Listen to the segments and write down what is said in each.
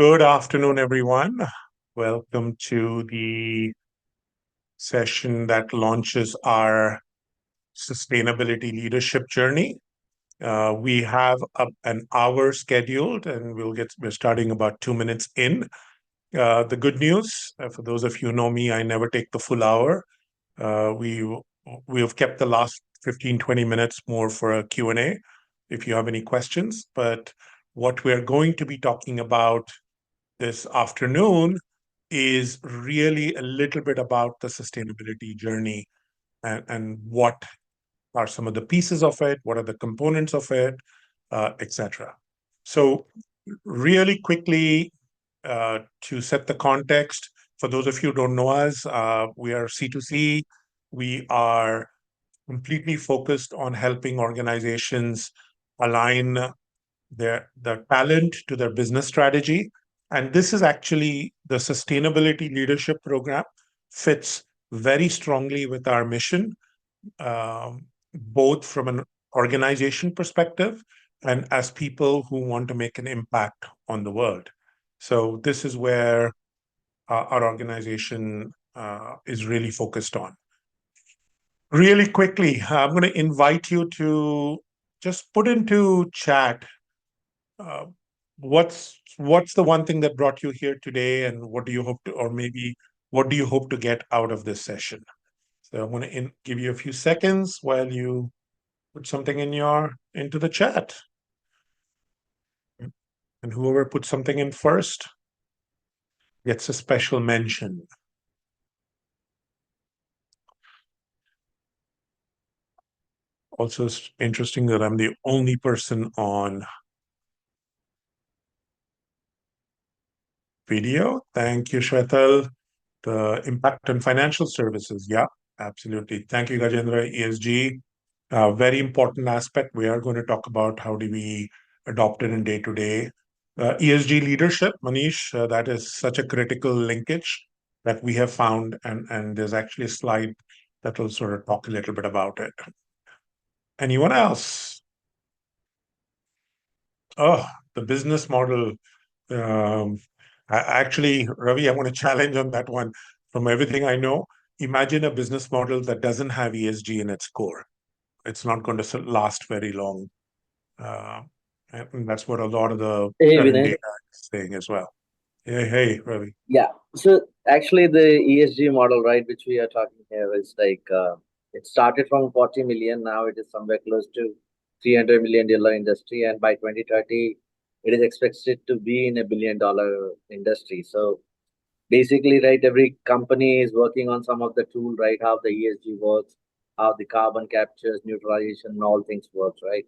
Good afternoon, everyone. Welcome to the session that launches our sustainability leadership journey. We have an hour scheduled, and we're starting about 2 minutes in. The good news, for those of you who know me, I never take the full hour. Uh, we we have kept the last 15, 20 minutes more for a Q&A if you have any questions. But what we're going to be talking about this afternoon is really a little bit about the sustainability journey and what are some of the pieces of it, what are the components of it, etc. So, really quickly, to set the context, for those of you who don't know us, we are C2C. We are completely focused on helping organizations align their talent to their business strategy. And this is actually the sustainability leadership program fits very strongly with our mission, both from an organization perspective and as people who want to make an impact on the world. So this is where our organization is really focused on. Really quickly, I'm going to invite you to just put into chat uh, what's the one thing that brought you here today, and what do you hope to, or maybe what do you hope to get out of this session? So I'm going to give you a few seconds while you put something into the chat, and whoever puts something in first gets a special mention. Also, it's interesting that I'm the only person on video. Thank you, Shwetal. The impact on financial services. Yeah, absolutely. Thank you, Gajendra. ESG, very important aspect. We are going to talk about how do we adopt it in day to day. ESG leadership, Manish, that is such a critical linkage that we have found, and there's actually a slide that will sort of talk a little bit about it. Anyone else? Oh, the business model. Um, Actually, Ravi, I want to challenge on that one. From everything I know, imagine a business model that doesn't have ESG in its core. It's not going to last very long. Uh, and that's what a lot of the Hey current Vinay, data is saying as well. Hey, Ravi. yeah. So actually, the ESG model, right, which we are talking here, is like it started from 40 million. Now it is somewhere close to $300 million industry, and by 2030, it is expected to be in $1 billion industry. So basically, right, every company is working on some of the tool, right, how the ESG works, how the carbon captures, neutralization, and all things works, right.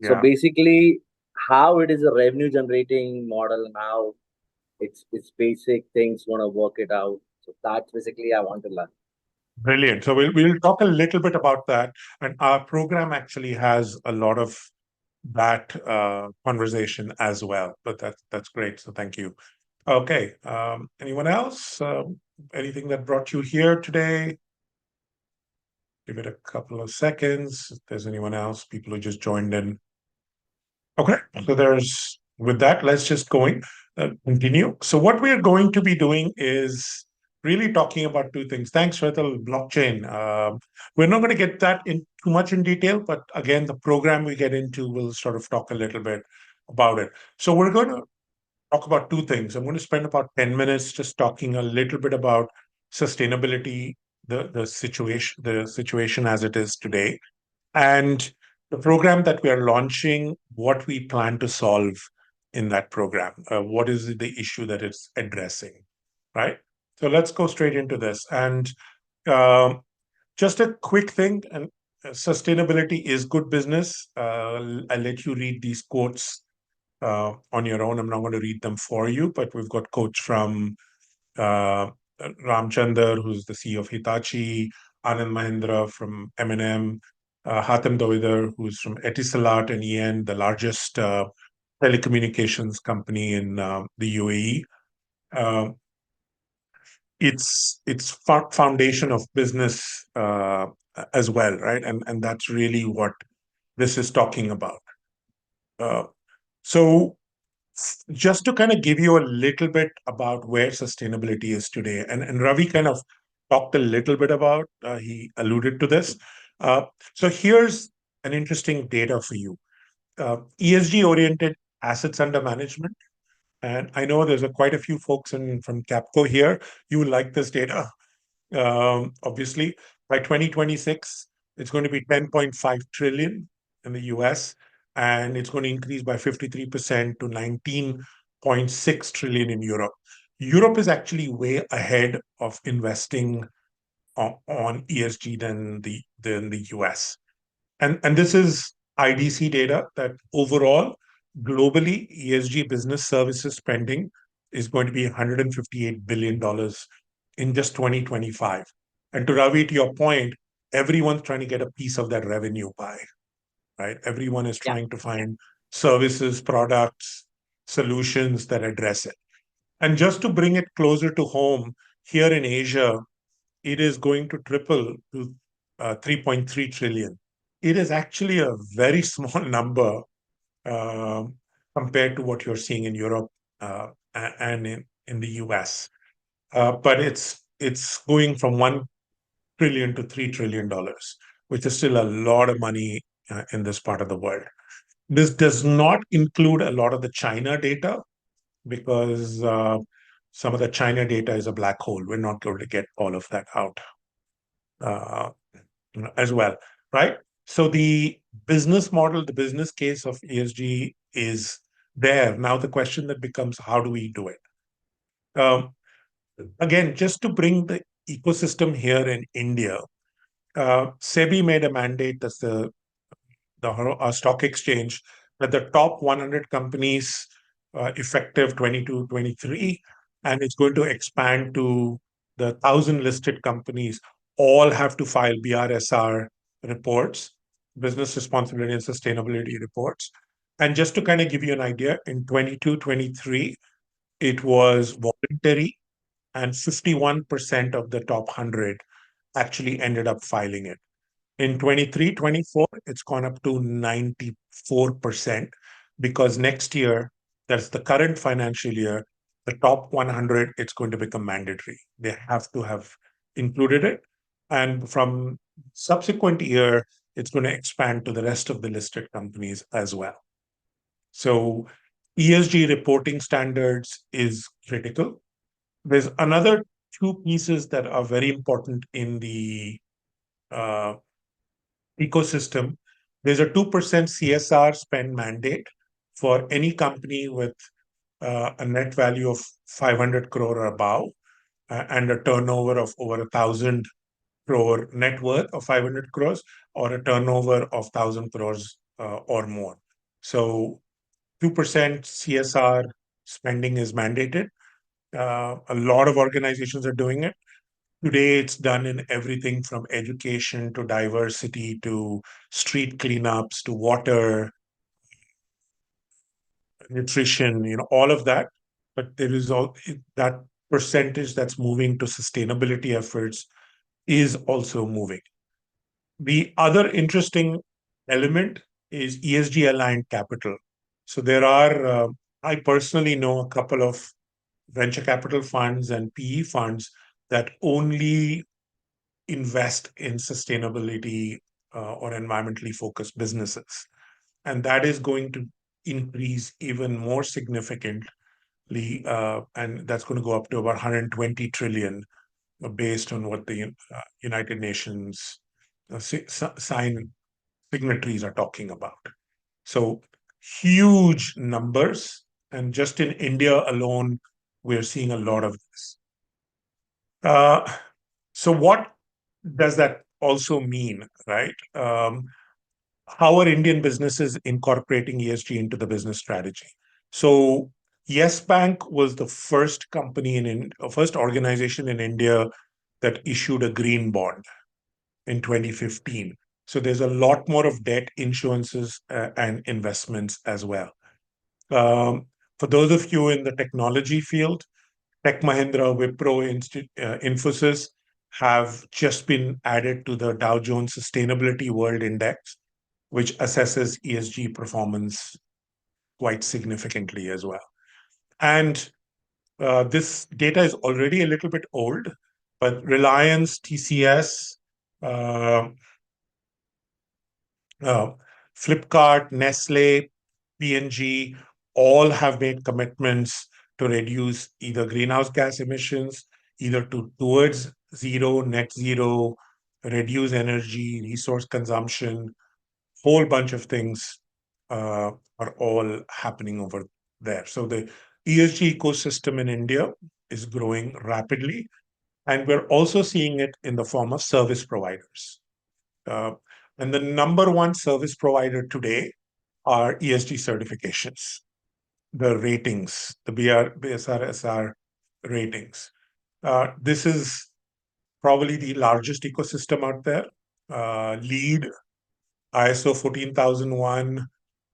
So Yeah, basically, how it is a revenue generating model now it's basic things want to work it out. So that's basically I want to learn. brilliant. So we'll talk a little bit about that, and our program actually has a lot of that conversation as well. But that's great. So thank you. Okay. Anyone else? Anything that brought you here today? Give it a couple of seconds. If there's anyone else, people who just joined in. Okay. So with that, let's just continue. So what we're going to be doing is really talking about two things. Thanks, Shwetal. Blockchain. We're not going to get that in too much in detail, but again, the program we get into will sort of talk a little bit about it. So we're going to talk about two things. I'm going to spend about 10 minutes just talking a little bit about sustainability, the situation as it is today, and the program that we are launching, what we plan to solve in that program. What is the issue that it's addressing, right? So let's go straight into this. And um, just a quick thing, and sustainability is good business. I'll let you read these quotes on your own. I'm not going to read them for you, but we've got quotes from uh, Ramchandar, who's the CEO of Hitachi, Anand Mahindra from M&M, Hatem Dawider, who's from Etisalat and EN, the largest telecommunications company in the UAE. Um, it's foundation of business as well, right? And that's really what this is talking about. Uh, so Just to kind of give you a little bit about where sustainability is today, and Ravi kind of talked a little bit about, he alluded to this. Uh, so here's an interesting data for you. ESG oriented assets under management. And I know there's quite a few folks from Capco here. You will like this data. Obviously, by 2026, it's going to be 10.5 trillion in the US, and it's going to increase by 53% to 19.6 trillion in Europe. Europe is actually way ahead of investing on ESG than the US. And this is IDC data that overall, globally, ESG business services spending is going to be $158 billion in just 2025. And to Ravi, to your point, everyone's trying to get a piece of that revenue pie, right? Everyone is Yeah. trying to find services, products, solutions that address it. And just to bring it closer to home, here in Asia, it is going to triple to 3.3 trillion. It is actually a very small number um, compared to what you're seeing in Europe and in the US. But it's going from 1 trillion to $3 trillion, which is still a lot of money in this part of the world. This does not include a lot of the China data because some of the China data is a black hole. We're not going to get all of that out. Uh, as well, right? So the business model, the business case of ESG is there. Now the question that becomes, how do we do it? Um, Again, just to bring the ecosystem here in India, SEBI made a mandate, that's the stock exchange, that the top 100 companies effective 22-23, and it's going to expand to the 1,000 listed companies, all have to file BRSR reports, business responsibility and sustainability reports. And just to kind of give you an idea, in 22-23, it was voluntary, and 51% of the top 100 actually ended up filing it. In 23-24, it's gone up to 94% because next year, that's the current financial year, the top 100, it's going to become mandatory. They have to have included it. And from subsequent year, it's going to expand to the rest of the listed companies as well. So ESG reporting standards is critical. There's another two pieces that are very important in the uh, ecosystem. There's a 2% CSR spend mandate for any company with a net value of 500 crore or above and a turnover of over 1,000 crore, net worth of 500 crores, or a turnover of 1,000 crores or more. So 2% CSR spending is mandated. A lot of organizations are doing it. Today, it's done in everything from education to diversity to street cleanups to water, nutrition, all of that. But there is all that percentage that's moving to sustainability efforts is also moving. The other interesting element is ESG aligned capital. So I personally know a couple of venture capital funds and PE funds that only invest in sustainability or environmentally focused businesses. And that is going to increase even more significantly. And that's going to go up to about 120 trillion based on what the United Nations signatories are talking about. So huge numbers. And just in India alone, we're seeing a lot of this. Uh, so what does that also mean, right? How are Indian businesses incorporating ESG into the business strategy? So Yes Bank was the first first organization in India that issued a green bond in 2015. So there's a lot more of debt, insurances, and investments as well. For those of you in the technology field, Tech Mahindra, Wipro, Infosys have just been added to the Dow Jones Sustainability World Index, which assesses ESG performance. quite significantly as well. And this data is already a little bit old, but Reliance, TCS, uh, uh, Flipkart, Nestle, P&G, all have made commitments to reduce either greenhouse gas emissions, either towards zero, net zero, reduce energy, resource consumption, whole bunch of things are all happening over there. So the ESG ecosystem in India is growing rapidly, and we're also seeing it in the form of service providers. Uh, and the number one service provider today are ESG certifications, the ratings, the BSR, ratings. This is probably the largest ecosystem out there. LEED, ISO 14001,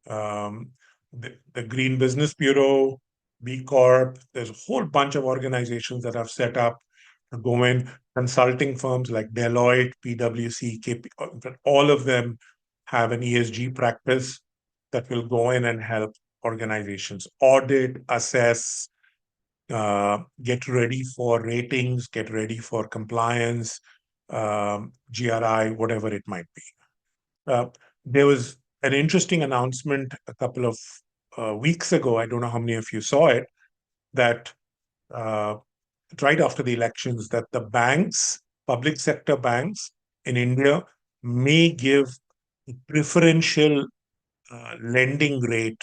um, the Green Business Bureau, B Corp. There's a whole bunch of organizations that have set up to go in. Consulting firms like Deloitte, PwC, KP, all of them have an ESG practice that will go in and help organizations audit, assess, get ready for ratings, get ready for compliance, GRI, whatever it might be. There was an interesting announcement a couple of weeks ago. I don't know how many of you saw it, that uh, right after the elections, that the banks, public sector banks in India, may give preferential lending rate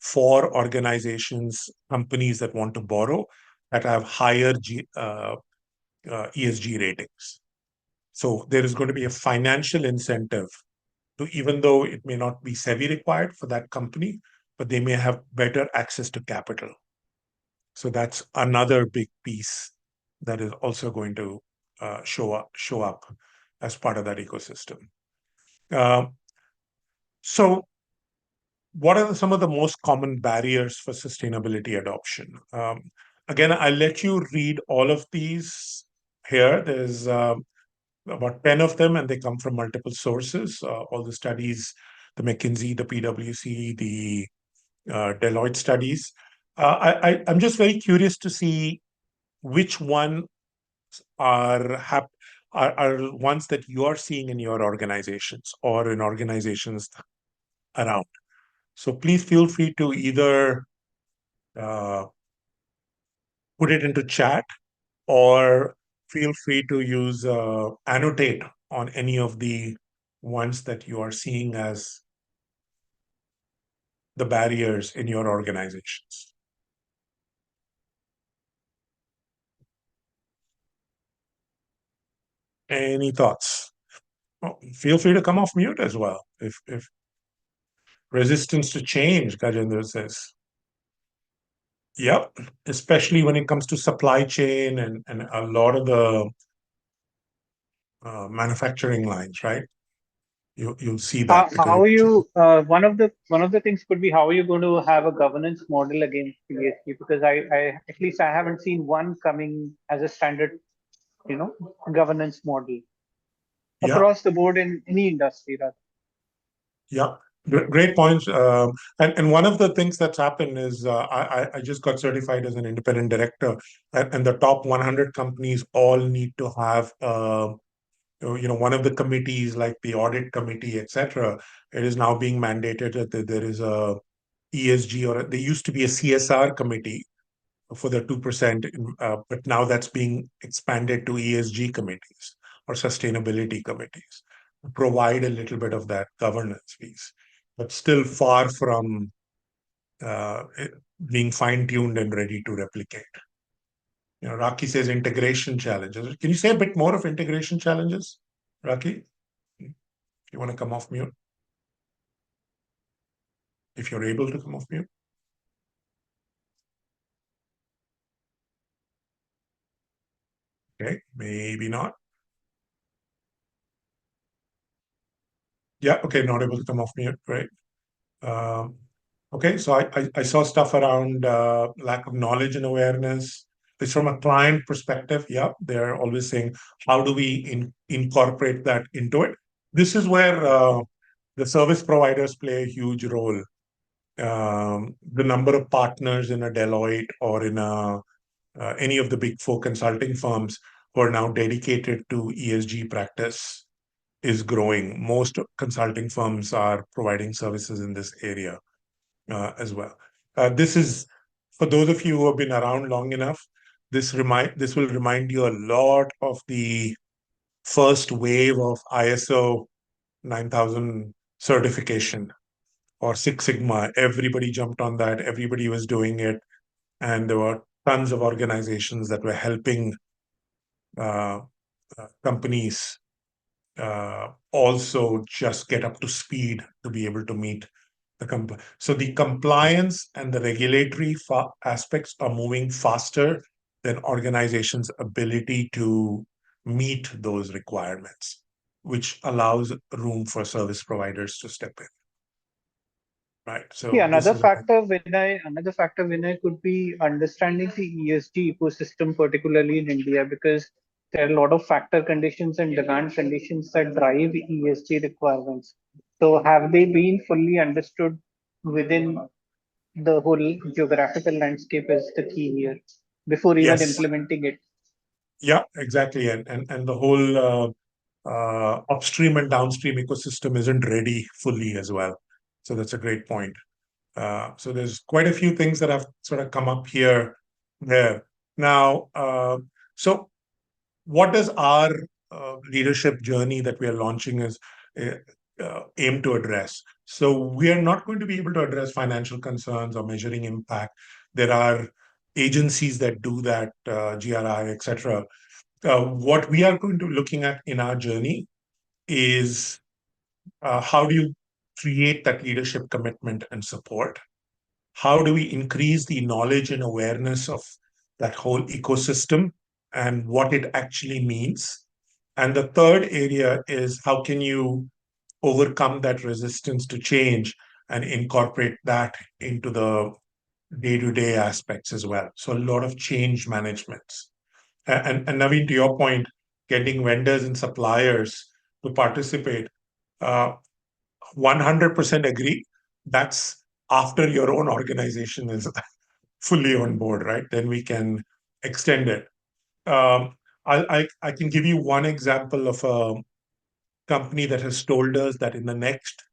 for organizations, companies that want to borrow that have higher ESG ratings. So there is going to be a financial incentive to, even though it may not be SEBI required for that company, but they may have better access to capital. So that's another big piece that is also going to show up as part of that ecosystem. Uh, so what are some of the most common barriers for sustainability adoption? Again, I'll let you read all of these here. There's about 10 of them, and they come from multiple sources. All the studies, the McKinsey, the PwC, the Deloitte studies. I'm just very curious to see which one are, are ones that you are seeing in your organizations or in organizations around. So please feel free to either uh, put it into chat or feel free to use annotate on any of the ones that you are seeing as the barriers in your organizations. Any thoughts? Oh, feel free to come off mute as well. If resistance to change, Gajendra says. Yep, especially when it comes to supply chain and a lot of the manufacturing lines, right? You'll see that because How it, are you? One of the things could be, how are you going to have a governance model against ESG? Because I at least I haven't seen one coming as a standard, governance model yeah, across the board in any industry. Rather. yeah. Great points. And one of the things that's happened is I just got certified as an independent director, and the top 100 companies all need to have one of the committees like the audit committee, etc. It is now being mandated that there is a ESG, or there used to be a CSR committee for the 2%, but now that's being expanded to ESG committees or sustainability committees to provide a little bit of that governance piece, but still far from being fine-tuned and ready to replicate. Raki says integration challenges. Can you say a bit more of integration challenges, Raki? If you want to come off mute, if you're able to come off mute. Okay, maybe not. Yeah, okay, not able to come off mute, right? Um, okay, so I saw stuff around lack of knowledge and awareness. It's from a client perspective. Yeah, they're always saying, how do we incorporate that into it? This is where the service providers play a huge role. the number of partners in a Deloitte or in any of the big four consulting firms who are now dedicated to ESG practice is growing. Most consulting firms are providing services in this area as well. This is, for those of you who have been around long enough, this will remind you a lot of the first wave of ISO 9000 certification or Six Sigma. Everybody jumped on that. Everybody was doing it. And there were tons of organizations that were helping uh, companies also just get up to speed to be able to meet the so the compliance and the regulatory aspects are moving faster than organizations' ability to meet those requirements, which allows room for service providers to step in. Right. So Yeah, this is what another factor, Vinay, could be understanding the ESG ecosystem, particularly in India, because there are a lot of factor conditions and demand conditions that drive ESG requirements. So have they been fully understood within the whole geographical landscape is the key here before even yes. implementing it? Yeah, exactly. And the whole upstream and downstream ecosystem isn't ready fully as well. So that's a great point. So there's quite a few things that have sort of come up here, there. Now, so what does our leadership journey that we are launching is aim to address? So we are not going to be able to address financial concerns or measuring impact. There are agencies that do that, GRI, etc. What we are going to looking at in our journey is how do you create that leadership commitment and support? How do we increase the knowledge and awareness of that whole ecosystem and what it actually means? And the third area is how can you overcome that resistance to change and incorporate that into the day-to-day aspects as well. So a lot of change management. And Naveen, to your point, getting vendors and suppliers to participate, uh, 100% agree. That's after your own organization is fully on board, right? Then we can extend it. Um, I can give you one example of a company that has told us that in the next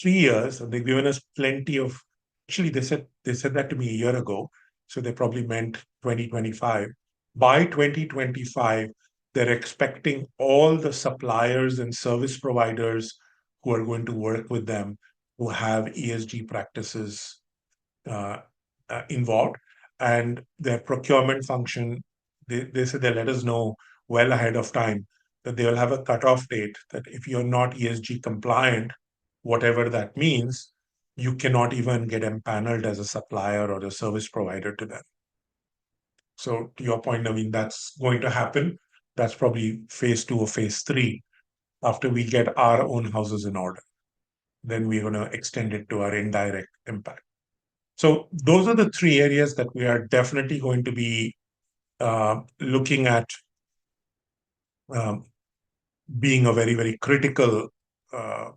3 years, and they've given us plenty of. Actually, they said that to me a year ago, so they probably meant 2025. By 2025, they're expecting all the suppliers and service providers who are going to work with them who have ESG practices uh, involved, and their procurement function. They said they let us know well ahead of time that they will have a cutoff date that if you're not ESG compliant, whatever that means, you cannot even get empaneled as a supplier or a service provider to them. So to your point, I mean, that's going to happen. That's probably phase 2 or phase 3 after we get our own houses in order. Then we're going to extend it to our indirect impact. So those are the 3 areas that we are definitely going to be looking at um, being a very, very critical uh,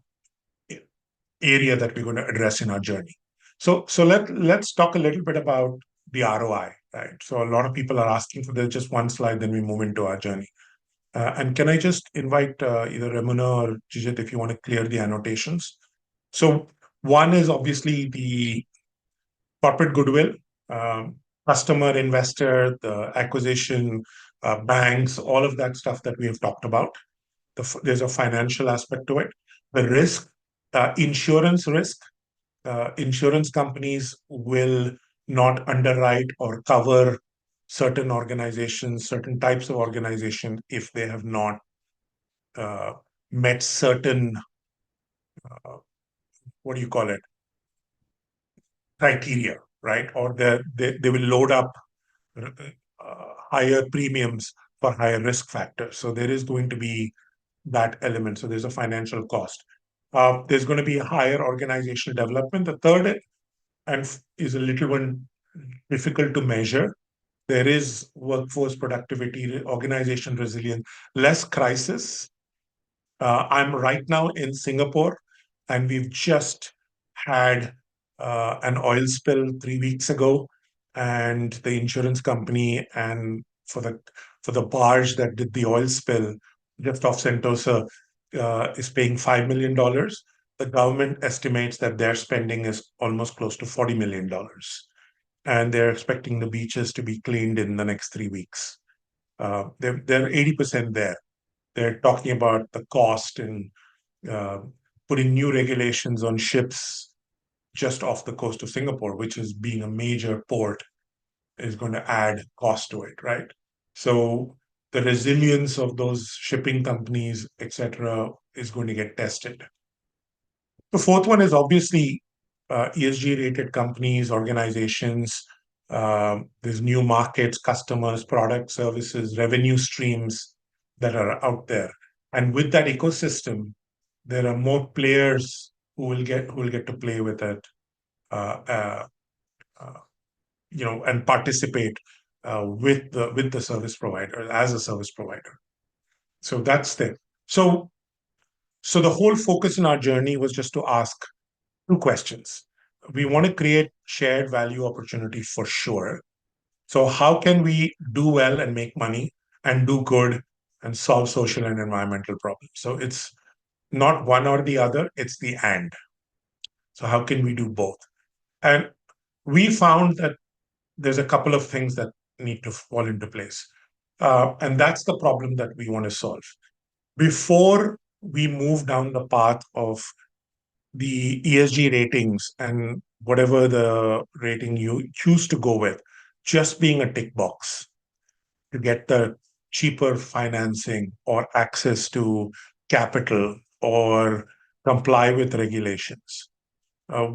area that we're going to address in our journey. So let's talk a little bit about the ROI, right? So a lot of people are asking for this, just one slide, then we move into our journey. And can I just invite either Ramona or Jijit if you want to clear the annotations? So one is obviously the corporate goodwill, um, customer, investor, the acquisition, banks, all of that stuff that we have talked about. There's a financial aspect to it. The risk, insurance risk. Insurance companies will not underwrite or cover certain organizations, certain types of organization if they have not uh, met certain, uh, what do you call it, criteria, right? Or they will load up higher premiums for higher risk factors. So there is going to be that element. So there's a financial cost. There's going to be a higher organizational development. The third and is a little one difficult to measure. There is workforce productivity, organization resilience, less crisis. I'm right now in Singapore, and we've just had an oil spill 3 weeks ago, and the insurance company and for the barge that did the oil spill just off Sentosa is paying $5 million. The government estimates that their spending is almost close to $40 million, and they're expecting the beaches to be cleaned in the next 3 weeks. They're 80% there. They're talking about the cost and uh, putting new regulations on ships just off the coast of Singapore, which is being a major port, is going to add cost to it, right? So the resilience of those shipping companies, etc., is going to get tested. The fourth one is obviously ESG rated companies, organizations. There's new markets, customers, products, services, revenue streams that are out there. And with that ecosystem, there are more players who will get to play with it, uh, uh, uh, and participate with the service provider as a service provider. So that's the so so the whole focus in our journey was just to ask two questions. We want to create shared value opportunity for sure. So how can we do well and make money and do good and solve social and environmental problems? So it's not one or the other, it's the and. So how can we do both? And we found that there's a couple of things that need to fall into place. And that's the problem that we want to solve. Before we move down the path of the ESG ratings and whatever the rating you choose to go with, just being a tick box to get the cheaper financing or access to capital or comply with regulations.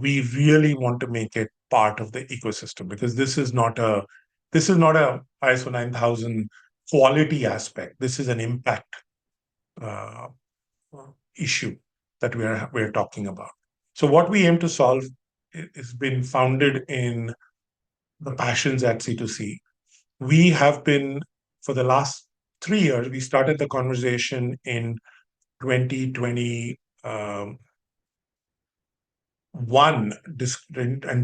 We really want to make it part of the ecosystem, because this is not a ISO 9000 quality aspect. This is an impact uh, issue that we're talking about. So what we aim to solve has been founded in the passions at C2C. We have been, for the last 3 years, we started the conversation in 2020, and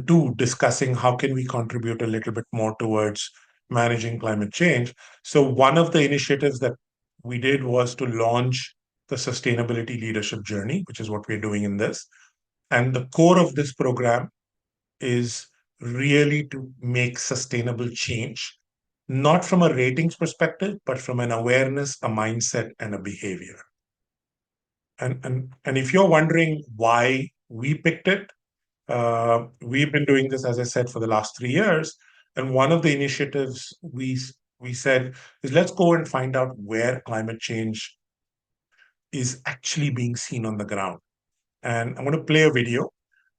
two, discussing how can we contribute a little bit more towards managing climate change. So one of the initiatives that we did was to launch the sustainability leadership journey, which is what we're doing in this. And the core of this program is really to make sustainable change, not from a ratings perspective, but from an awareness, a mindset, and a behavior. And if you're wondering why we picked it, we've been doing this, as I said, for the last 3 years. And one of the initiatives we said is, let's go and find out where climate change is actually being seen on the ground. And I'm going to play a video.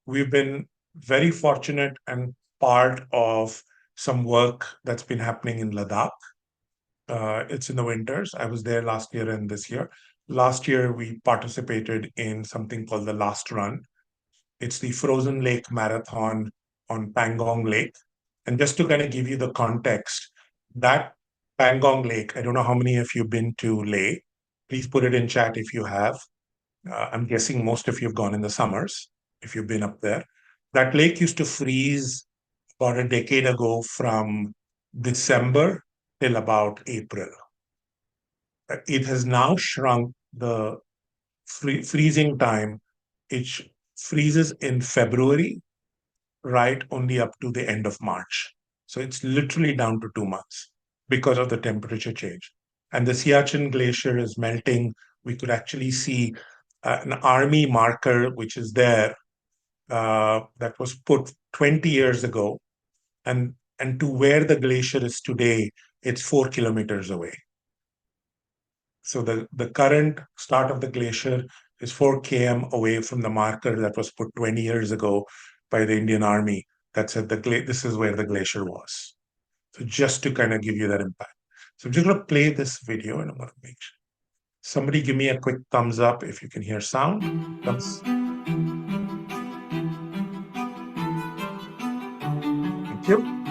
We've been very fortunate and part of some work that's been happening in Ladakh. It's in the winters. I was there last year and this year. Last year, we participated in something called the Last Run. It's the Frozen Lake Marathon on Pangong Lake. And just to kind of give you the context, that Pangong Lake, I don't know how many of you have been to Leh. Please put it in chat if you have. I'm guessing most of you have gone in the summers, if you've been up there. That lake used to freeze about a decade ago from December till about April. It has now shrunk. The freezing time, it freezes in February, right, only up to the end of March. So it's literally down to 2 months because of the temperature change. And the Siachen Glacier is melting. We could actually see an army marker, which is there, that was put 20 years ago. And to where the glacier is today, it's 4 kilometers away. So the current start of the glacier is 4 km away from the marker that was put 20 years ago by the Indian Army that said this is where the glacier was. So just to kind of give you that impact. So I'm just going to play this video, and I'm going to make sure. Somebody give me a quick thumbs up if you can hear sound. Thank you.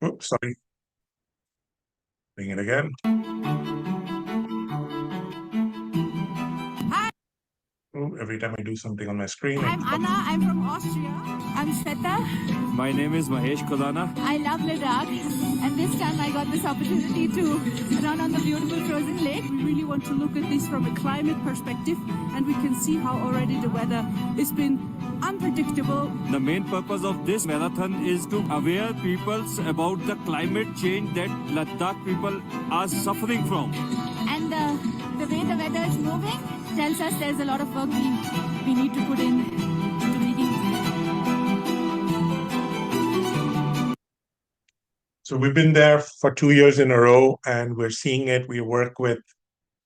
Oops, sorry. Bring it again. Every time I do something on my screen. I'm Anna. I'm from Austria. I'm Shweta. My name is Mahesh Kodana. I love Ladakh. And this time I got this opportunity to run on the beautiful frozen lake. We really want to look at this from a climate perspective, and we can see how already the weather has been unpredictable. The main purpose of this marathon is to aware people about the climate change that Ladakh people are suffering from. And the way the weather is moving tells us there's a lot of work we need to put in to making. So we've been there for 2 years in a row, and we're seeing it. We work with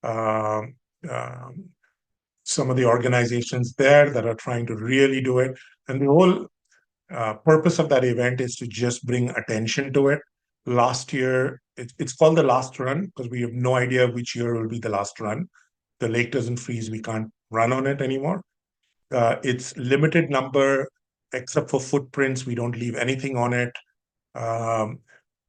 um, um, some of the organizations there that are trying to really do it. And the whole purpose of that event is to just bring attention to it. Last year, it's called the last run because we have no idea which year will be the last run. The lake doesn't freeze, we can't run on it anymore. It's limited number, except for footprints. We don't leave anything on it.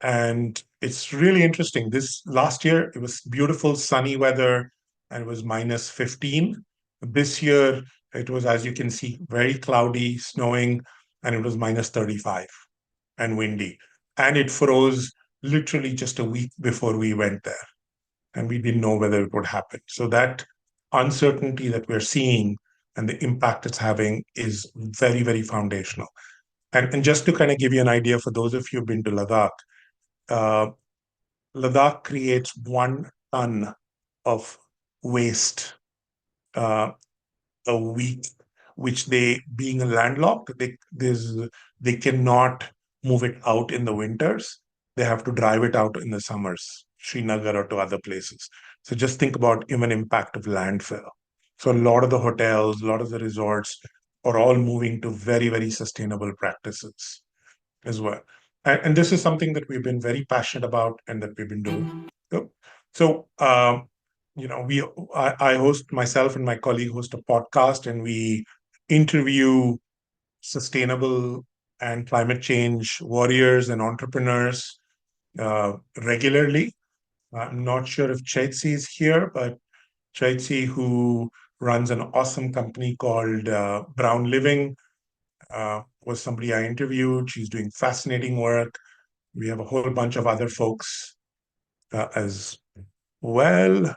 And it's really interesting. This last year, it was beautiful, sunny weather, and it was minus 15. This year, it was, as you can see, very cloudy, snowing, and it was minus 35 and windy. And it froze literally just a week before we went there. And we didn't know whether it would happen. So that uncertainty that we're seeing and the impact it's having is very, very foundational. And just to kind of give you an idea for those of you who've been to Ladakh, uh, Ladakh creates 1 ton of waste uh, a week, which they, being a landlocked, they cannot move it out in the winters. They have to drive it out in the summers, Srinagar or to other places. So just think about even impact of landfill. So a lot of the hotels, a lot of the resorts are all moving to very, very sustainable practices as well. And this is something that we've been very passionate about and that we've been doing. So, I host, myself and my colleague host a podcast, and we interview sustainable and climate change warriors and entrepreneurs regularly. I'm not sure if Chaitsi is here, but Chaitsi, who runs an awesome company called Brown Living, was somebody I interviewed. She's doing fascinating work. We have a whole bunch of other folks as well.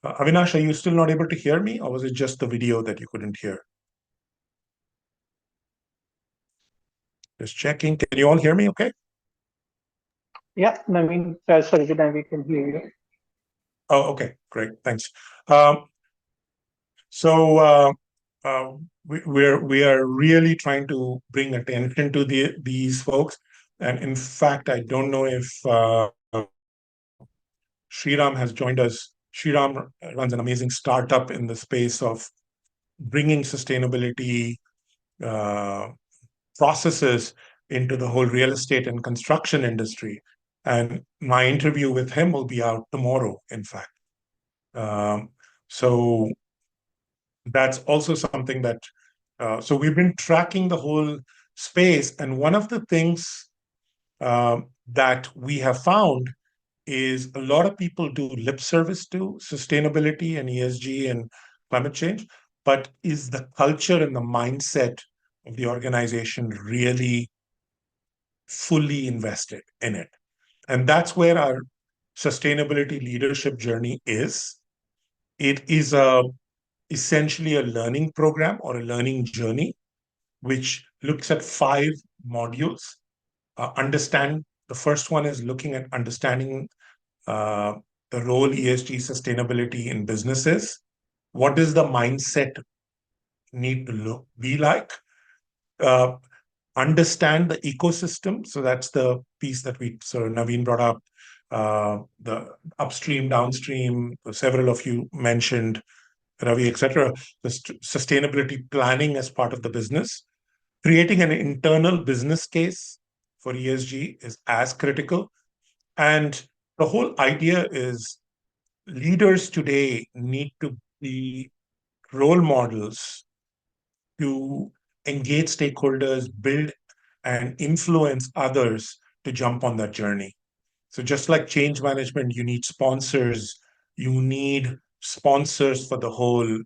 Avinash, are you still not able to hear me, or was it just the video that you couldn't hear? Just checking. Can you all hear me okay? Yeah, Naveen, sorry, Vinay, we can hear you. Oh, okay, great, thanks. So we are really trying to bring attention to these folks, and in fact, I don't know if Sriram has joined us. Sriram runs an amazing startup in the space of bringing sustainability processes into the whole real estate and construction industry. And my interview with him will be out tomorrow, in fact. So that's also something that, so we've been tracking the whole space. And one of the things that we have found is a lot of people do lip service to sustainability and ESG and climate change, but is the culture and the mindset of the organization really fully invested in it? And that's where our sustainability leadership journey is. It is essentially a learning program or a learning journey, which looks at 5 modules. The first one is looking at understanding uh, the role ESG sustainability in businesses. What does the mindset need to be like? Uh, understand the ecosystem. So that's the piece that Naveen brought up, the upstream, downstream, several of you mentioned, Ravi, etc. The sustainability planning as part of the business. Creating an internal business case for ESG is as critical. And the whole idea is leaders today need to be role models to engage stakeholders, build and influence others to jump on that journey. So just like change management, you need sponsors, you need sponsors for the whole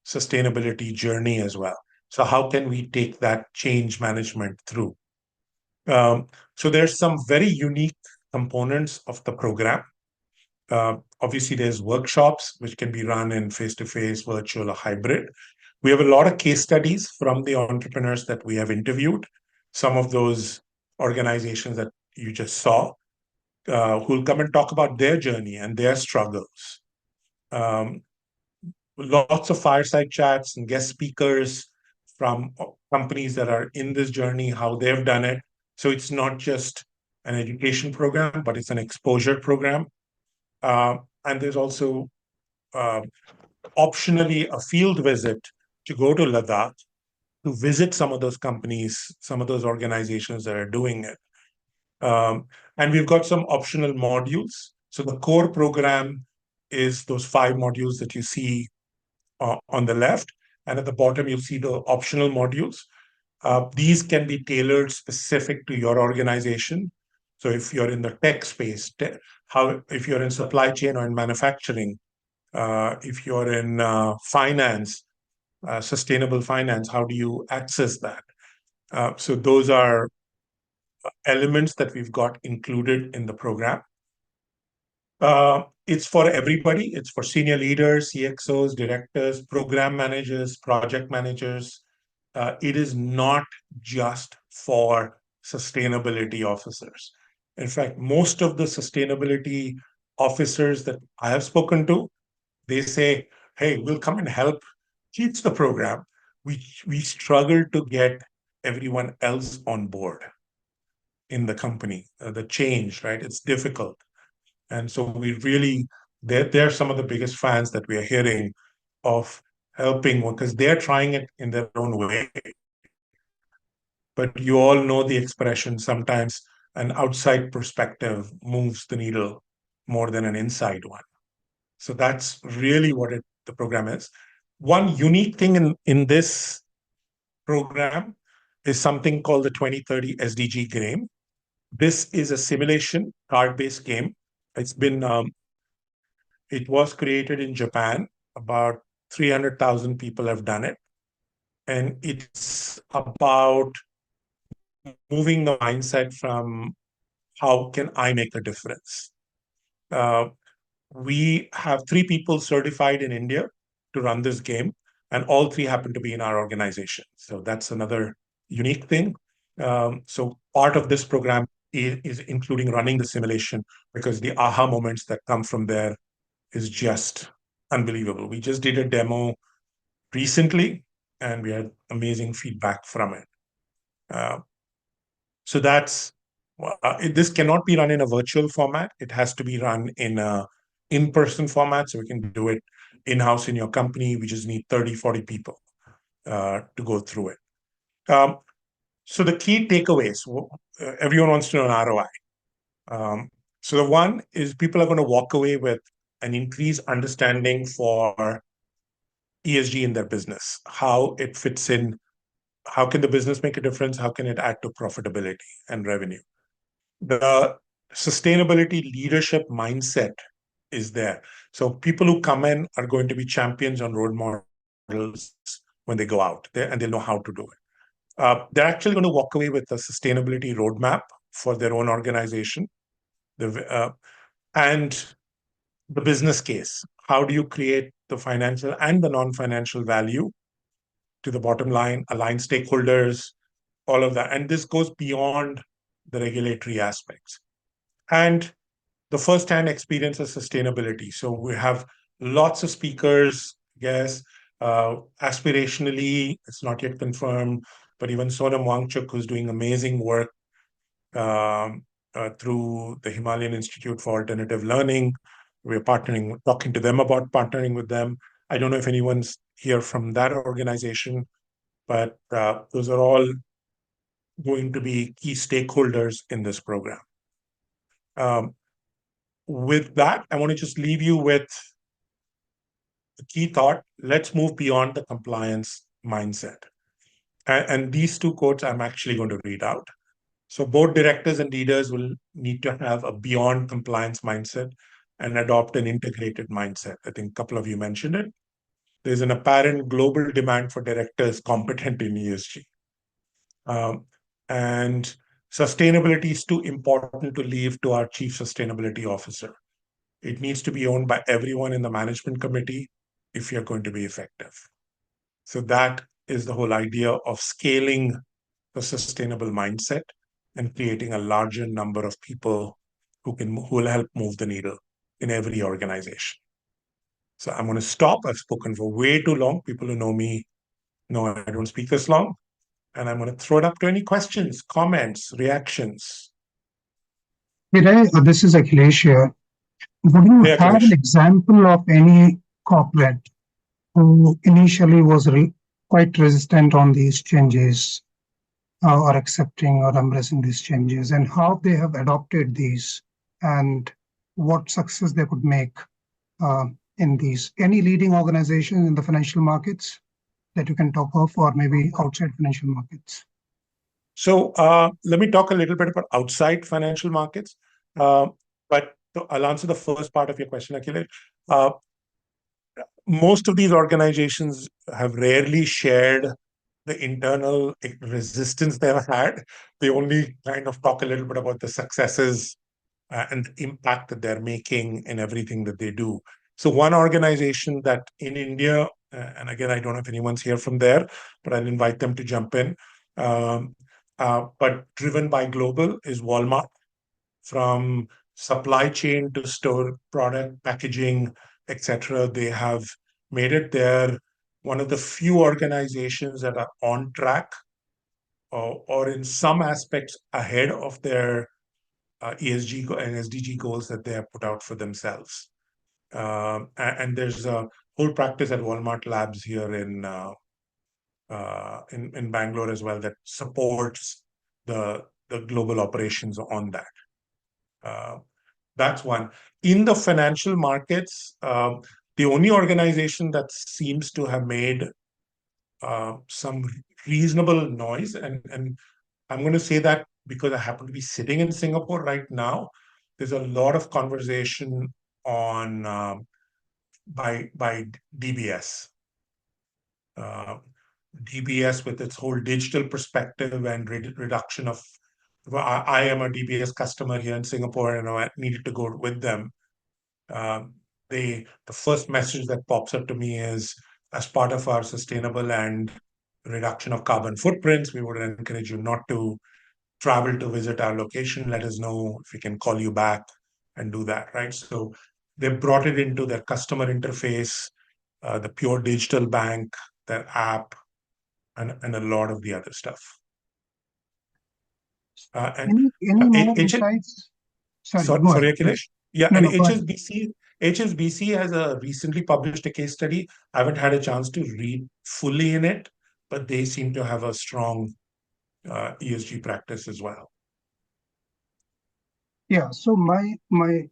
sustainability journey as well. So how can we take that change management through? So there's some very unique components of the program. Obviously, there's workshops which can be run in face-to-face, virtual, or hybrid. We have a lot of case studies from the entrepreneurs that we have interviewed. Some of those organizations that you just saw, who'll come and talk about their journey and their struggles. Lots of fireside chats and guest speakers from companies that are in this journey, how they've done it. So it's not just an education program, but it's an exposure program. And there's also optionally a field visit to go to Ladakh to visit some of those companies, some of those organizations that are doing it. And we've got some optional modules. So the core program is those 5 modules that you see on the left. And at the bottom, you'll see the optional modules. These can be tailored specific to your organization. So if you're in the tech space, if you're in supply chain or in manufacturing, if you're in finance, sustainable finance, how do you access that? So those are elements that we've got included in the program. It's for everybody. It's for senior leaders, CXOs, directors, program managers, project managers. It is not just for sustainability officers. In fact, most of the sustainability officers that I have spoken to, they say, hey, we'll come and help teach the program. We struggle to get everyone else on board in the company, the change, right? It's difficult. And so we really, they're some of the biggest fans that we are hearing of helping, because they're trying it in their own way. But you all know the expression, sometimes an outside perspective moves the needle more than an inside one. So that's really what the program is. One unique thing in this program is something called the 2030 SDG game. This is a simulation card-based game. It was created in Japan. About 300,000 people have done it. And it's about moving the mindset from how can I make a difference? We have 3 people certified in India to run this game, and all 3 happen to be in our organization. So that's another unique thing. So part of this program is including running the simulation, because the aha moments that come from there is just unbelievable. We just did a demo recently, and we had amazing feedback from it. So that's this cannot be run in a virtual format. It has to be run in a in-person format, so we can do it in-house in your company. We just need 30, 40 people to go through it. So the key takeaways, everyone wants to know an ROI. So the one is people are going to walk away with an increased understanding for ESG in their business, how it fits in, how can the business make a difference, how can it add to profitability and revenue. The sustainability leadership mindset is there. So people who come in are going to be champions on role models when they go out there, and they'll know how to do it. They're actually going to walk away with a sustainability roadmap for their own organization. And the business case. How do you create the financial and the non-financial value to the bottom line, align stakeholders, all of that. And this goes beyond the regulatory aspects. And the first-hand experience of sustainability. So we have lots of speakers, yes, aspirationally, it's not yet confirmed, but even Sonam Wangchuk, who's doing amazing work through the Himalayan Institute for Alternative Learning. We're talking to them about partnering with them. I don't know if anyone's here from that organization, but those are all going to be key stakeholders in this program. With that, I want to just leave you with the key thought. Let's move beyond the compliance mindset. And these 2 quotes I'm actually going to read out. So board directors and leaders will need to have a beyond compliance mindset and adopt an integrated mindset. I think a couple of you mentioned it. There's an apparent global demand for directors competent in ESG. And sustainability is too important to leave to our chief sustainability officer. It needs to be owned by everyone in the management committee if you're going to be effective. So that is the whole idea of scaling the sustainable mindset and creating a larger number of people who will help move the needle in every organization. So I'm going to stop. I've spoken for way too long. People who know me know I don't speak this long. And I'm going to throw it up to any questions, comments, reactions. Vinay, this is Akhilesh here. Would you Hey, have an Akhilesh. example of any corporate who initially was quite resistant on these changes or accepting or embracing these changes, and how they have adopted these and what success they could make uh, in these? Any leading organization in the financial markets that you can talk of, or maybe outside financial markets? So let me talk a little bit about outside financial markets. But I'll answer the first part of your question, Akhilesh. Most of these organizations have rarely shared the internal resistance they've had. They only kind of talk a little bit about the successes and the impact that they're making in everything that they do. So one organization that in India, and again, I don't know if anyone's here from there, but I'll invite them to jump in. But driven by global is Walmart. From supply chain to store product packaging, etc. They have made it. They're one of the few organizations that are on track or in some aspects ahead of their ESG and SDG goals that they have put out for themselves. And there's a whole practice at Walmart Labs here in Bangalore as well that supports the global operations on that. That's one. In the financial markets, the only organization that seems to have made some reasonable noise, and I'm going to say that because I happen to be sitting in Singapore right now, there's a lot of conversation on by DBS. DBS with its whole digital perspective and reduction of. I am a DBS customer here in Singapore, and I needed to go with them. The first message that pops up to me is, as part of our sustainable and reduction of carbon footprints, we would encourage you not to travel to visit our location. Let us know if we can call you back and do that, right? So they brought it into their customer interface, the pure digital bank, their app, and a lot of the other stuff. Any more insights? Sorry, go ahead. Akhilesh. Yeah, No, and no, go ahead. HSBC has recently published a case study. I haven't had a chance to read fully in it, but they seem to have a strong ESG practice as well. Yeah, so my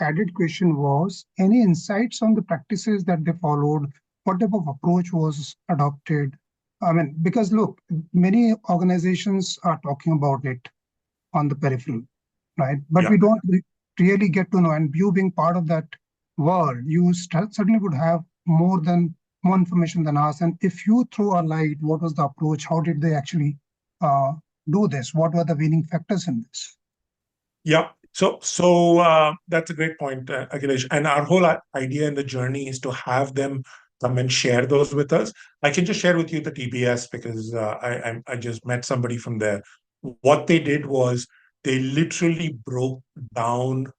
added question was, any insights on the practices that they followed? What type of approach was adopted? I mean, because look, many organizations are talking about it on the peripheral, right? But Yeah. we don't really get to know. And you being part of that world, you certainly would have more information than us. And if you throw a light, what was the approach? How did they actually do this? What were the winning factors in this? Yeah. So that's a great point, Akhilesh. And our whole idea in the journey is to have them come and share those with us. I can just share with you the TBS because I just met somebody from there. What they did was they literally broke down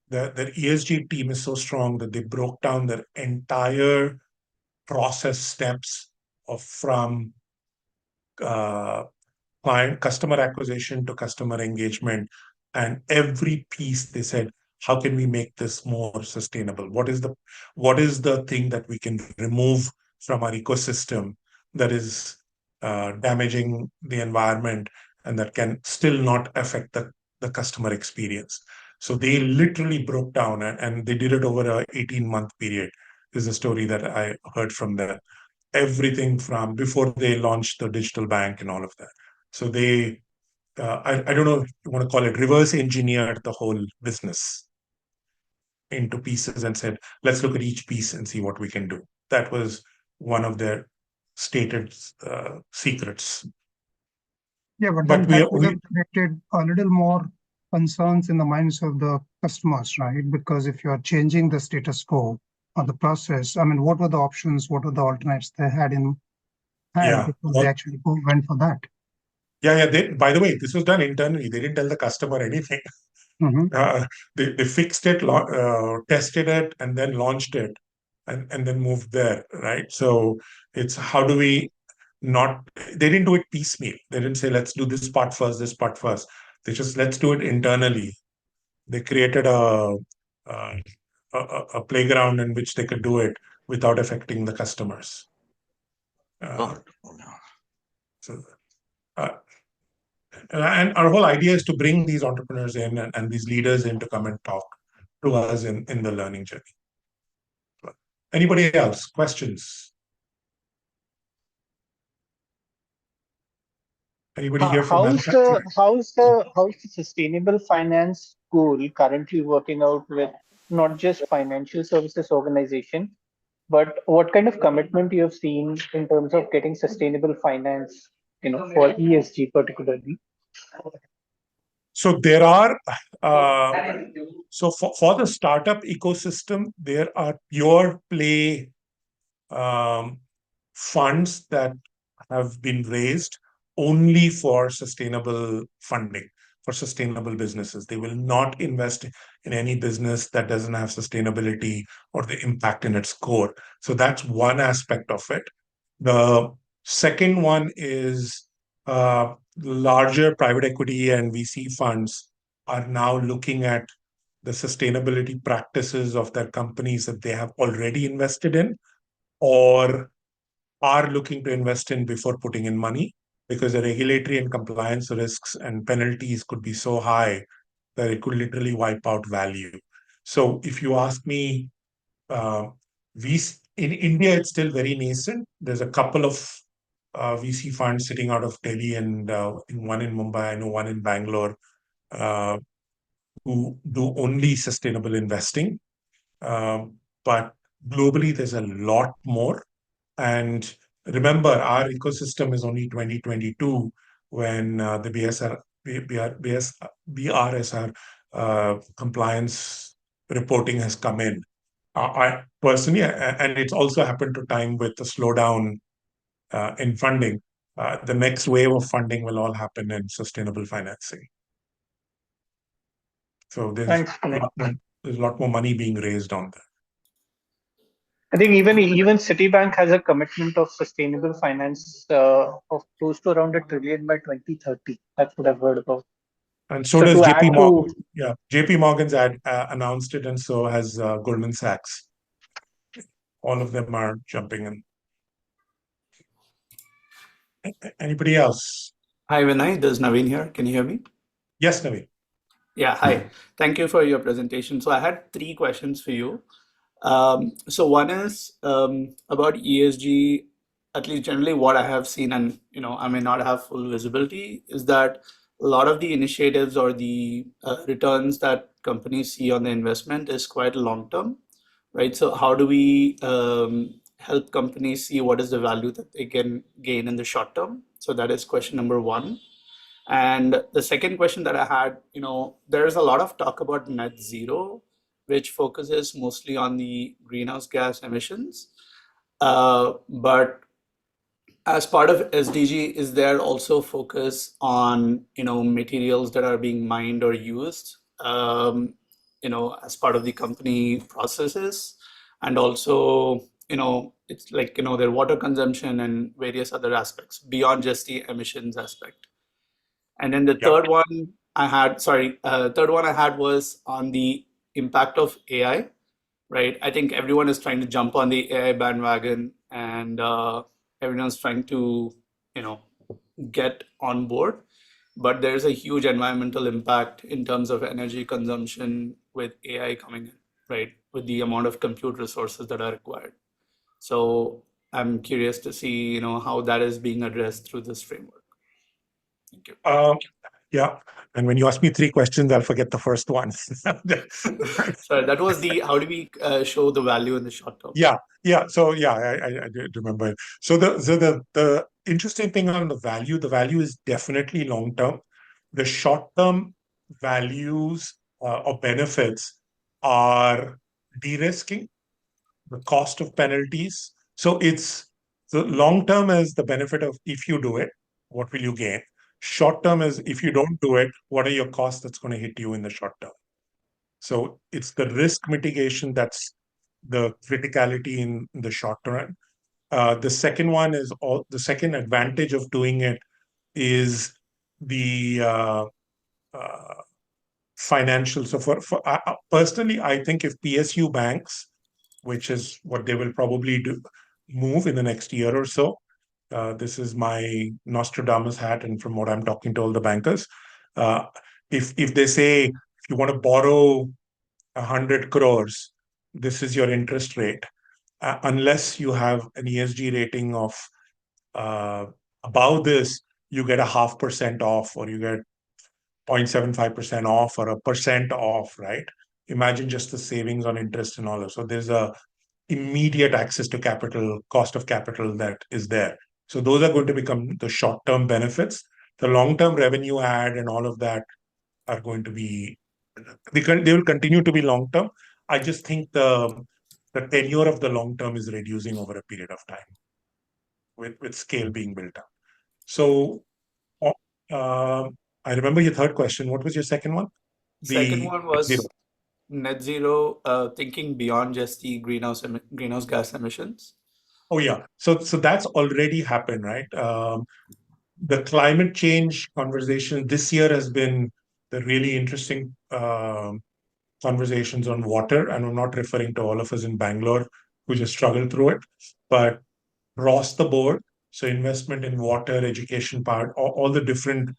their ESG team is so strong that they broke down their entire process steps from customer acquisition to customer engagement, and every piece they said, how can we make this more sustainable? What is the thing that we can remove from our ecosystem that is damaging the environment and that can still not affect the customer experience? So they literally broke down and they did it over a 18-month period. This is a story that I heard from them. Everything from before they launched the digital bank and all of that. So they I don't know if you want to call it, reverse engineered the whole business into pieces and said, let's look at each piece and see what we can do. That was one of their stated secrets. Yeah, but But then that would have created a little more concerns in the minds of the customers, right? Because if you are changing the status quo or the process, I mean, what were the options? What were the alternates they had in hand yeah, before they actually went for that? yeah. By the way, this was done internally. They didn't tell the customer anything. Mhm. They fixed it, tested it, and then launched it, and then moved there, right? So it's how do we not? They didn't do it piecemeal. They didn't say let's do this part first, this part first. They just let's do it internally. They created a, a playground in which they could do it without affecting the customers. So, uh, and our whole idea is to bring these entrepreneurs in and these leaders in to come and talk to us in the learning journey. Anybody else? Questions? Anybody here from manufacturing? How's the sustainable finance goal currently working out with not just financial services organization, but what kind of commitment you have seen in terms of getting sustainable finance, for ESG particularly? So there are, so for the startup ecosystem, there are pure play funds that have been raised only for sustainable funding, for sustainable businesses. They will not invest in any business that doesn't have sustainability or the impact in its core. So that's one aspect of it. The second one is larger private equity and VC funds are now looking at the sustainability practices of their companies that they have already invested in or are looking to invest in before putting in money, because the regulatory and compliance risks and penalties could be so high that it could literally wipe out value. So if you ask me, in India, it's still very nascent. There's a couple of VC funds sitting out of Delhi and one in Mumbai, I know one in Bangalore, uh, who do only sustainable investing. But globally, there's a lot more. And remember, our ecosystem is only 2022 when the BRSR compliance reporting has come in. I personally, and it's also happened to time with the slowdown in funding. The next wave of funding will all happen in sustainable financing. So there's a lot more money being raised on that. I think even Citibank has a commitment of sustainable finance of close to around $1 trillion by 2030. That's what I've heard about. And so So does to JP add Morgan. to Yeah, JP Morgan's announced it, and so has Goldman Sachs. All of them are jumping in. Anybody else? Hi, Vinay. This is Naveen here. Can you hear me? Yes, Naveen. Yeah, hi. Thank you for your presentation. So I had three questions for you. So one is about ESG, at least generally what I have seen, and I may not have full visibility, is that a lot of the initiatives or the returns that companies see on the investment is quite long term, right? So how do we help companies see what is the value that they can gain in the short term? So that is question number one. And the second question that I had, there's a lot of talk about net zero, which focuses mostly on the greenhouse gas emissions. But as part of SDG, is there also focus on, materials that are being mined or used, as part of the company processes? And also, it's like, their water consumption and various other aspects beyond just the emissions aspect. And then the third one I had was on the impact of AI, right? I think everyone is trying to jump on the AI bandwagon, and everyone's trying to, get on board. But there's a huge environmental impact in terms of energy consumption with AI coming in, right? With the amount of compute resources that are required. So I'm curious to see, how that is being addressed through this framework. Thank you. Yeah. And when you ask me three questions, I'll forget the first one. Sorry, that was the how do we show the value in the short term? Yeah, yeah. So yeah, I do remember. So the interesting thing on the value is definitely long term. The short term values or benefits are de-risking, the cost of penalties. So it's the long term is the benefit of if you do it, what will you gain? Short term is if you don't do it, what are your costs that's going to hit you in the short term? So it's the risk mitigation that's the criticality in the short run. The second one is the second advantage of doing it is the uh, financial. So for personally, I think if PSU banks, which is what they will probably do, move in the next year or so. This is my Nostradamus hat, and from what I'm talking to all the bankers, uh, if they say if you want to borrow 100 crores, this is your interest rate. Unless you have an ESG rating of uh, above this, you get a 0.5% off, or you get 0.75% off, or a percent off, right? Imagine just the savings on interest and all that. So there's a immediate access to capital, cost of capital that is there. So those are going to become the short-term benefits. The long-term revenue add and all of that are going to be they will continue to be long term. I just think the tenure of the long term is reducing over a period of time with scale being built up. So uh, I remember your third question. What was your second one? Second The one zero. was net zero, thinking beyond just the greenhouse gas emissions. Oh yeah. So that's already happened, right? The climate change conversation this year has been the really interesting conversations on water, and I'm not referring to all of us in Bangalore who just struggle through it, but across the board. So investment in water, education part, all the different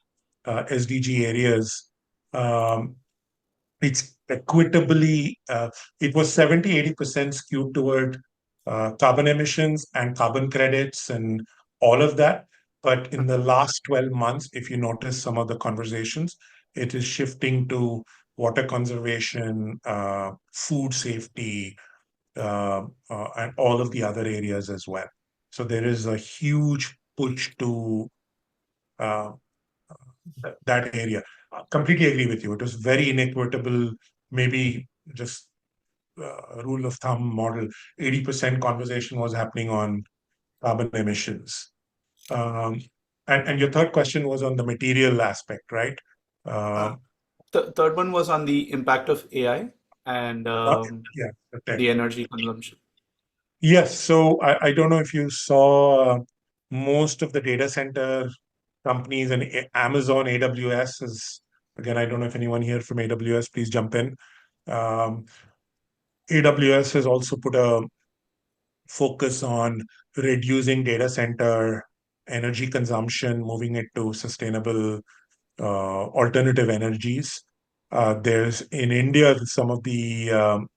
SDG areas. Um, it's equitably, it was 70-80% skewed toward carbon emissions and carbon credits and all of that. But in the last 12 months, if you notice some of the conversations, it is shifting to water conservation, food safety, and all of the other areas as well. So there is a huge push to uh, that area. I completely agree with you. It was very inequitable, maybe just rule of thumb model. 80% conversation was happening on carbon emissions. Um, and your third question was on the material aspect, right? Uh, Um, third one was on the impact of AI and yeah, the tech. the energy consumption. Yes. So I don't know if you saw most of the data center companies and Amazon AWS is, again, I don't know if anyone here from AWS, please jump in. Um, AWS has also put a focus on reducing data center energy consumption, moving it to sustainable alternative energies. There's in India, some of the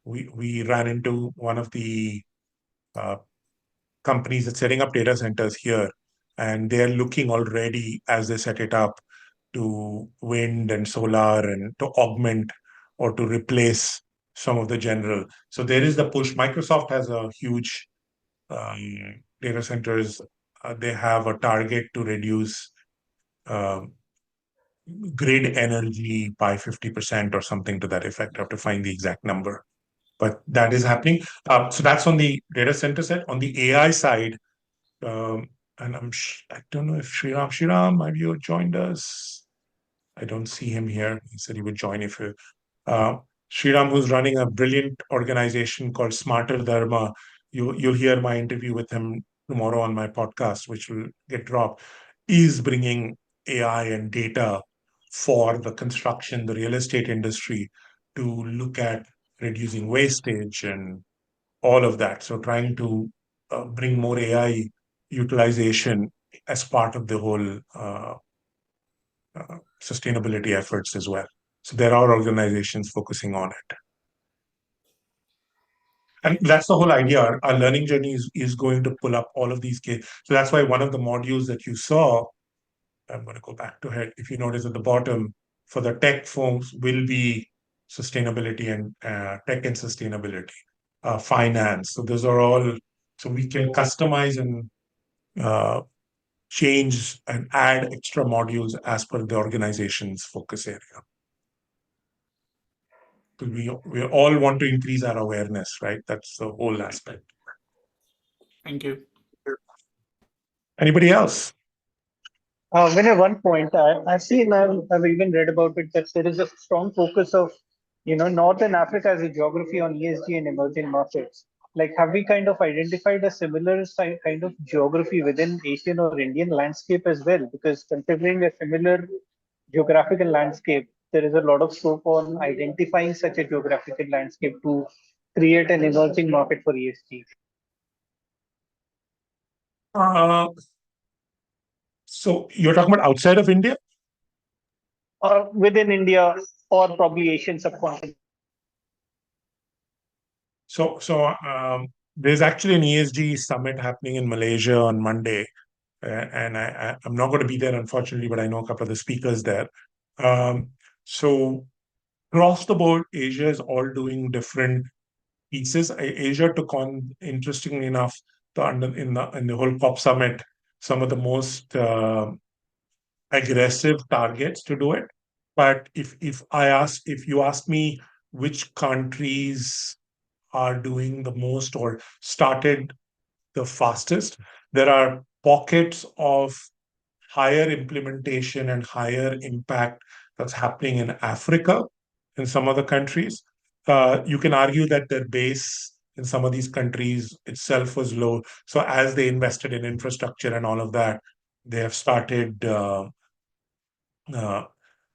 we ran into one of the uh, companies that's setting up data centers here, and they're looking already as they set it up to wind and solar and to augment or to replace some of the general. So there is the push. Microsoft has a huge data centers. They have a target to reduce um, grid energy by 50% or something to that effect. I have to find the exact number, but that is happening. So that's on the data center side. On the AI side, and I don't know if Shriram, have you joined us? I don't see him here. He said he would join if uh, Sriram, who's running a brilliant organization called Smarter Dharma. You'll hear my interview with him tomorrow on my podcast, which will get dropped. Is bringing AI and data for the construction, the real estate industry to look at reducing wastage and all of that. So trying to bring more AI utilization as part of the whole sustainability efforts as well. So there are organizations focusing on it. And that's the whole idea. Our learning journey is going to pull up all of these cases. So that's why one of the modules that you saw I'm going to go back to head. If you notice at the bottom, for the tech firms will be sustainability and tech and sustainability, finance. So those are all, so we can customize and change and add extra modules as per the organization's focus area. We all want to increase our awareness, right? That's the whole aspect. Thank you. Anybody else? Vinay, one point I've seen, I've even read about it that there is a strong focus of, Northern Africa as a geography on ESG and emerging markets. Like, have we kind of identified a similar kind of geography within Asian or Indian landscape as well? Because considering a similar geographical landscape, there is a lot of scope on identifying such a geographical landscape to create an emerging market for ESG. So you're talking about outside of India? Or within India or probably Asian subcontinent. So there's actually an ESG summit happening in Malaysia on Monday, and I'm not going to be there, unfortunately, but I know a couple of the speakers there. So across the board, Asia is all doing different pieces. Asia took on, interestingly enough, in the whole COP summit, some of the most aggressive targets to do it. But if you ask me which countries are doing the most or started the fastest, there are pockets of higher implementation and higher impact that's happening in Africa, in some other countries. You can argue that their base in some of these countries itself was low. So as they invested in infrastructure and all of that, they have started uh,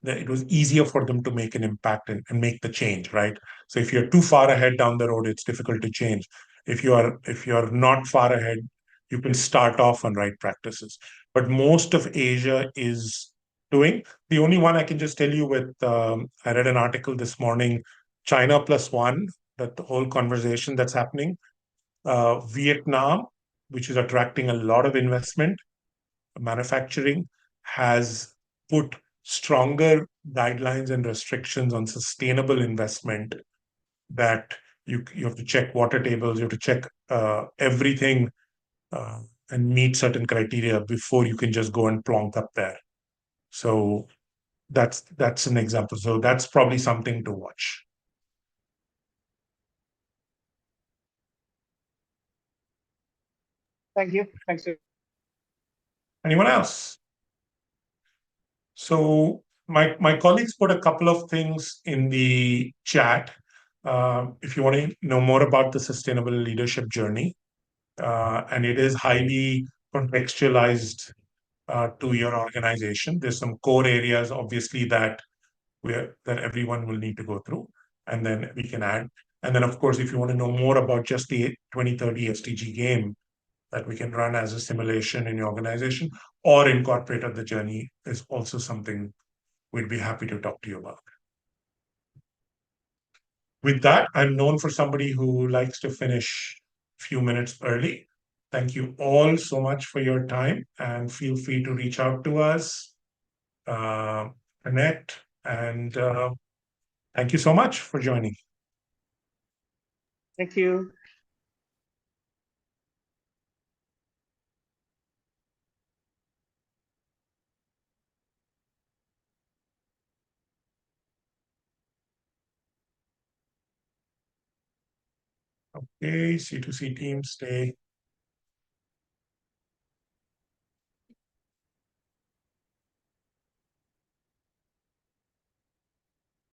it was easier for them to make an impact and make the change, right? So if you're too far ahead down the road, it's difficult to change. If you're not far ahead, you can start off on right practices. But most of Asia is doing. The only one I can just tell you with, I read an article this morning, China plus one, that the whole conversation that's happening. Vietnam, which is attracting a lot of investment, manufacturing, has put stronger guidelines and restrictions on sustainable investment, that you have to check water tables, you have to check everything, and meet certain criteria before you can just go and plonk up there. So that's an example. So that's probably something to watch. Thank you. Thanks. Anyone else? So my colleagues put a couple of things in the chat. If you want to know more about the sustainable leadership journey, and it is highly contextualized to your organization. There's some core areas, obviously, that everyone will need to go through, and then we can add. And then, of course, if you want to know more about just the 2030 SDG game that we can run as a simulation in your organization or incorporate at the journey, is also something we'd be happy to talk to you about. With that, I'm known for somebody who likes to finish a few minutes early. Thank you all so much for your time, and feel free to reach out to us, connect, and thank you so much for joining. Thank you. Okay, C2C team, stay.